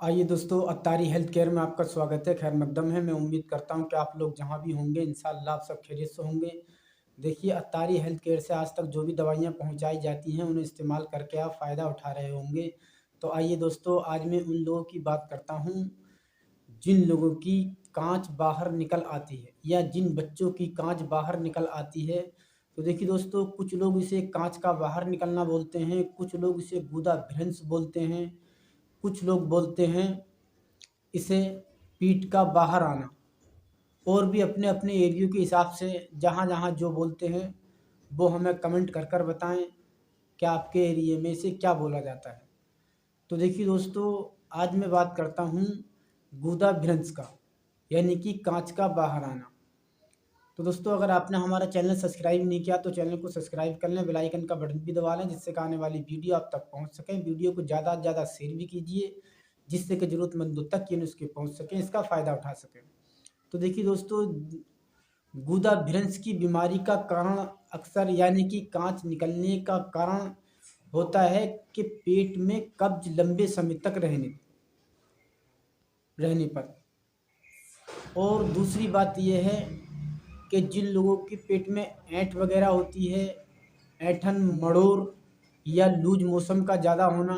आइए दोस्तों, Attari health care में आपका स्वागत है। खैर मकदम है। मैं उम्मीद करता हूँ कि आप लोग जहाँ भी होंगे इंशाअल्लाह आप सब खैरियत से होंगे। देखिए, अत्तारी हेल्थ केयर से आज तक जो भी दवाइयाँ पहुँचाई जाती हैं उन्हें इस्तेमाल करके आप फ़ायदा उठा रहे होंगे। तो आइए दोस्तों, आज मैं उन लोगों की बात करता हूँ जिन लोगों की कांच बाहर निकल आती है या जिन बच्चों की कांच बाहर निकल आती है। तो देखिए दोस्तों, कुछ लोग इसे कांच का बाहर निकलना बोलते हैं, कुछ लोग इसे गूदाभ्रंश बोलते हैं, कुछ लोग बोलते हैं इसे पीठ का बाहर आना। और भी अपने अपने एरियो के हिसाब से जहाँ जहाँ जो बोलते हैं वो हमें कमेंट कर कर बताएं कि आपके एरिए में इसे क्या बोला जाता है। तो देखिए दोस्तों, आज मैं बात करता हूँ गूदाभ्रंश का, यानी कि कांच का बाहर आना। तो दोस्तों, अगर आपने हमारा चैनल सब्सक्राइब नहीं किया तो चैनल को सब्सक्राइब कर लें, बेल आइकन का बटन भी दबा लें, जिससे कि आने वाली वीडियो आप तक पहुंच सके। वीडियो को ज़्यादा से ज़्यादा शेयर भी कीजिए, जिससे कि ज़रूरतमंदों तक ये नुस्खे पहुंच सकें, इसका फ़ायदा उठा सकें। तो देखिए दोस्तों, गूदाभ्रंश की बीमारी का कारण अक्सर यानी कि कांच निकलने का कारण होता है कि पेट में कब्ज लंबे समय तक रहने रहने पर। और दूसरी बात यह है कि जिन लोगों के पेट में ऐंठ वगैरह होती है, ऐंठन, मड़ोर या लूज मोशन का ज़्यादा होना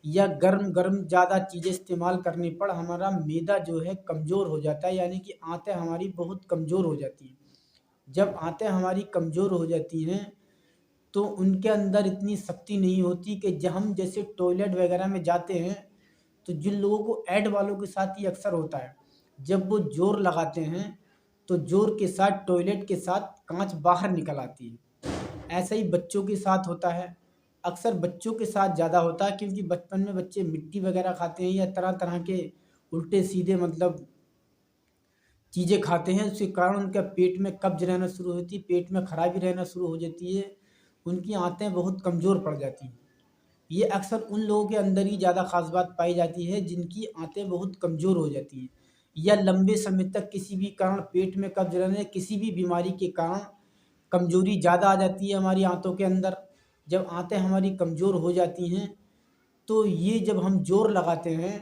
या गर्म गर्म ज़्यादा चीज़ें इस्तेमाल करने पर हमारा मैदा जो है कमज़ोर हो जाता है, यानी कि आंतें हमारी बहुत कमज़ोर हो जाती हैं। जब आंतें हमारी कमज़ोर हो जाती हैं तो उनके अंदर इतनी शक्ति नहीं होती कि जब हम जैसे टॉयलेट वगैरह में जाते हैं, तो जिन लोगों को ऐड वालों के साथ ये अक्सर होता है, जब वो ज़ोर लगाते हैं तो ज़ोर के साथ टॉयलेट के साथ कांच बाहर निकल आती है। ऐसा ही बच्चों के साथ होता है। अक्सर बच्चों के साथ ज़्यादा होता है क्योंकि बचपन में बच्चे मिट्टी वगैरह खाते हैं या तरह तरह के उल्टे सीधे चीज़ें खाते हैं, उसके कारण उनका पेट में कब्ज रहना शुरू होती है, पेट में खराबी रहना शुरू हो जाती है, उनकी आंतें बहुत कमज़ोर पड़ जाती हैं। ये अक्सर उन लोगों के अंदर ही ज़्यादा ख़ास बात पाई जाती है जिनकी आंतें बहुत कमज़ोर हो जाती हैं या लंबे समय तक किसी भी कारण पेट में कब्ज रहने, किसी भी बीमारी के कारण कमज़ोरी ज़्यादा आ जाती है हमारी आंतों के अंदर। जब आंतें हमारी कमज़ोर हो जाती हैं तो ये जब हम ज़ोर लगाते हैं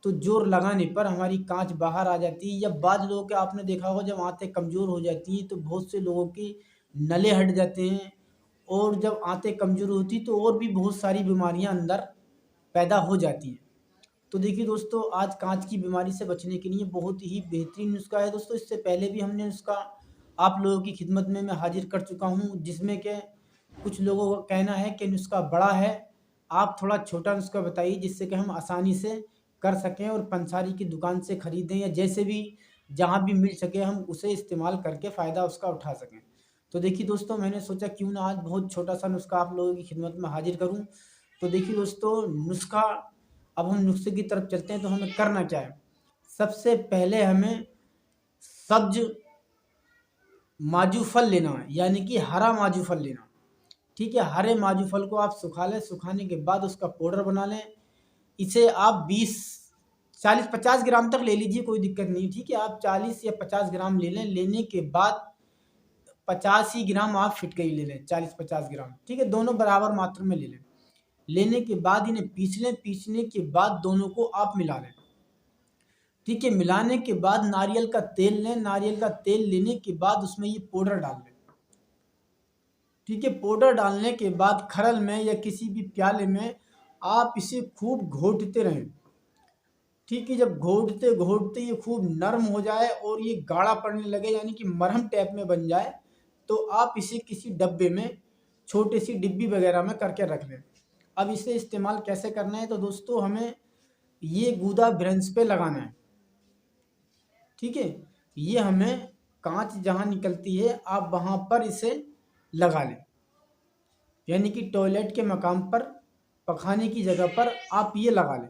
तो ज़ोर लगाने पर हमारी कांच बाहर आ जाती है। या बाद लोगों के आपने देखा होगा जब आंतें कमज़ोर हो जाती हैं तो बहुत से लोगों के नले हट जाते हैं, और जब आंतें कमज़ोर होती तो और भी बहुत सारी बीमारियां अंदर पैदा हो जाती हैं। तो देखिए दोस्तों, आज कांच की बीमारी से बचने के लिए बहुत ही बेहतरीन नुस्खा है दोस्तों। इससे पहले भी हमने नुस्खा आप लोगों की खिदमत में मैं हाजिर कर चुका हूँ, जिसमें कि कुछ लोगों का कहना है कि नुस्खा बड़ा है, आप थोड़ा छोटा नुस्खा बताइए जिससे कि हम आसानी से कर सकें और पंसारी की दुकान से ख़रीदें या जैसे भी जहाँ भी मिल सके हम उसे इस्तेमाल करके फ़ायदा उसका उठा सकें। तो देखिए दोस्तों, मैंने सोचा क्यों ना आज बहुत छोटा सा नुस्खा आप लोगों की खिदमत में हाजिर करूँ। तो देखिए दोस्तों, नुस्खा, अब हम नुस्खे की तरफ चलते हैं तो हमें करना क्या है। सबसे पहले हमें सब्ज माजू फल लेना है, यानी कि हरा माजू फल लेना। ठीक है, हरे माजू फल को आप सुखा लें, सुखाने के बाद उसका पाउडर बना लें। इसे आप 20 40 50 ग्राम तक ले लीजिए, कोई दिक्कत नहीं। ठीक है, आप 40 या 50 ग्राम ले लें। लेने के बाद 50 ही ग्राम आप फिटकरी ले लें, 40-50 ग्राम। ठीक है, दोनों बराबर मात्रा में ले लें। लेने के बाद इन्हें पीस लें। पीसने के बाद दोनों को आप मिला लें। ठीक है, मिलाने के बाद नारियल का तेल लें। नारियल का तेल लेने के बाद उसमें ये पाउडर डाल लें। ठीक है, पाउडर डालने के बाद खरल में या किसी भी प्याले में आप इसे खूब घोटते रहें। ठीक है, जब घोटते घोटते ये खूब नरम हो जाए और ये गाढ़ा पड़ने लगे, यानी कि मरहम टाइप में बन जाए, तो आप इसे किसी डब्बे में, छोटी सी डिब्बी वगैरह में करके रख लें। अब इसे इस्तेमाल कैसे करना है, तो दोस्तों हमें ये गूदाभ्रंश पे लगाना है। ठीक है, ये हमें कांच जहाँ निकलती है आप वहाँ पर इसे लगा लें, यानी कि टॉयलेट के मकाम पर, पखाने की जगह पर आप ये लगा लें।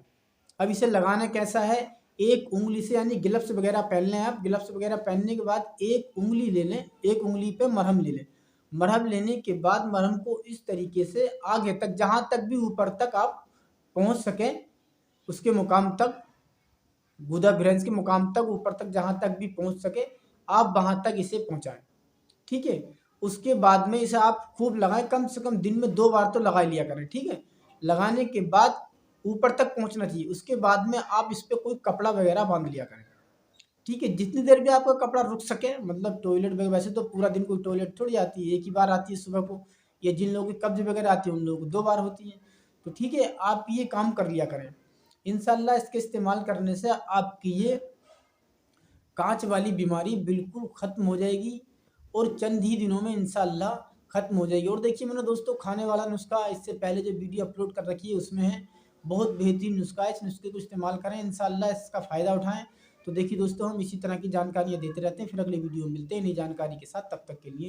अब इसे लगाना कैसा है, एक उंगली से, यानी ग्लव्स वगैरह पहन लें आप। ग्लव्स वगैरह पहनने के बाद एक उंगली ले लें, एक उंगली पे मरहम ले लें। मरहम लेने के बाद मरहम को इस तरीके से आगे तक, जहाँ तक भी ऊपर तक आप पहुँच सकें, उसके मुकाम तक, गूदाभ्रंश के मुकाम तक, ऊपर तक जहाँ तक भी पहुँच सके आप वहाँ तक इसे पहुँचाएं। ठीक है, उसके बाद में इसे आप खूब लगाएं, कम से कम दिन में 2 बार तो लगा लिया करें। ठीक है, लगाने के बाद ऊपर तक पहुँचना चाहिए। उसके बाद में आप इस पे कोई कपड़ा वगैरह बाँध लिया करें। ठीक है, जितनी देर भी आपका कपड़ा रुक सके, मतलब टॉयलेट वगैरह, वैसे तो पूरा दिन कोई टॉयलेट थोड़ी आती है, एक ही बार आती है सुबह को, या जिन लोगों की कब्ज़ वगैरह आती है उन लोगों को 2 बार होती है। तो ठीक है, आप ये काम कर लिया करें। इंशाअल्लाह इसके इस्तेमाल करने से आपकी ये काँच वाली बीमारी बिल्कुल ख़त्म हो जाएगी और चंद ही दिनों में इंशाअल्लाह ख़त्म हो जाएगी। और देखिए मैंने दोस्तों खाने वाला नुस्ख़ा इससे पहले जो वीडियो अपलोड कर रखी है उसमें है, बहुत बेहतरीन नुस्ख़ा है। इस नुस्खे को इस्तेमाल करें, इंशाअल्लाह इसका फ़ायदा उठाएँ। तो देखिए दोस्तों, हम इसी तरह की जानकारियाँ देते रहते हैं। फिर अगली वीडियो में मिलते हैं नई जानकारी के साथ, तब तक के लिए